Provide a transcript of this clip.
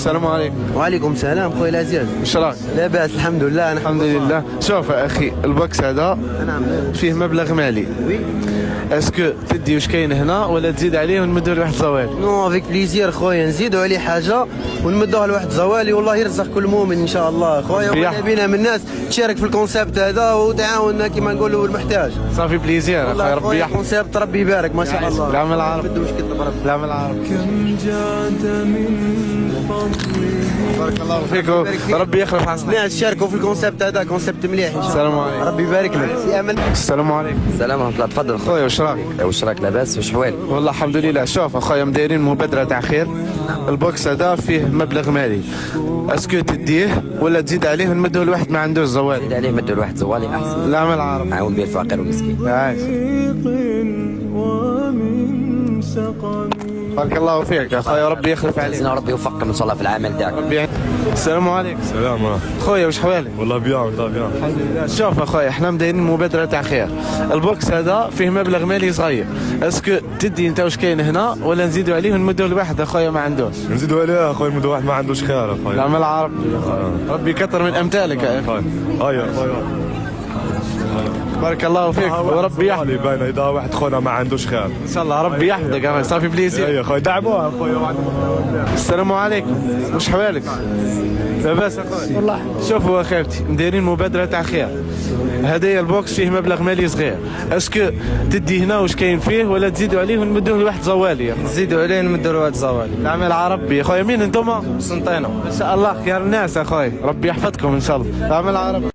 السلام عليكم. وعليكم السلام خويا العزيز. واش راك؟ لاباس الحمد لله. الحمد لله. شوف اخي البوكس هذا نعم. فيه مبلغ مالي. وي. اسكو تدي واش كاين هنا ولا تزيد عليه ونمدو لواحد زوال؟ نو افيك بليزير خويا، نزيدوا عليه حاجه ونمدوها لواحد زوالي، والله يرزق كل مؤمن ان شاء الله خويا. وانا بينا من الناس تشارك في الكونسيبت هذا وتعاون كيما نقولوا المحتاج. صافي بليزير اخويا، ربي يحفظك. الكونسيبت ربي يبارك ما شاء الله. العمل العرب. العمل العرب. بارك الله فيكم، ربي يخلف حسنك. الناس شاركوا في الكونسيبت هذا، كونسيبت مليح ان شاء الله. السلام عليكم. ربي يبارك لك. في امل. السلام عليكم. السلام ورحمة الله. تفضل خويا واش راك؟ واش راك لاباس؟ واش حوالك؟ والله الحمد لله. شوف اخويا مدايرين مبادرة تاع خير. البوكس هذا فيه مبلغ مالي، اسكو تديه ولا تزيد عليه ونمدوه لواحد ما عندوش زوال؟ زيد عليه مدوا لواحد زوالي احسن. العمل العرب. نعاون به الفقير والمسكين. عايش. بارك الله فيك اخويا، ربي يخلف عليك. عايزين ربي يوفقكم ان شاء الله في العمل تاعك. السلام عليكم. السلام خويا واش حوالك؟ والله بيان طبيعي. الحمد لله. شوف اخويا احنا مدايرين مبادرة تاع خير. البوكس هذا فيه مبلغ مالي صغير، اسكو تدي انت واش كاين هنا ولا نزيدوا عليه ونمدوه لواحد اخويا ما عندوش؟ نزيدوا عليه اخويا، مد واحد ما عندوش خير اخويا. العمل العرب. ربي يكثر من امثالك يا اخي. هيا اخويا. بارك الله فيك وربي يحفظك. اللي باين اذا واحد خونا ما عندوش خير. ان شاء الله ربي يحفظك اخويا. صافي بليزير. هيا اخويا دعموها اخويا. السلام عليكم. واش حوالك؟ لاباس اخويا؟ والله. شوفوا اخوتي مدايرين مبادرة تاع خير. هدايا البوكس فيه مبلغ مالي صغير، اسكو تدي هنا واش كاين فيه ولا تزيدوا عليه ونمدوه لواحد زوالي؟ نزيدوا عليه نمدوا لواحد زوالي. العمل عربي اخويا. مين انتم؟ سنطينه. ان شاء الله خيار الناس اخويا، ربي يحفظكم ان شاء الله. العمل عربي.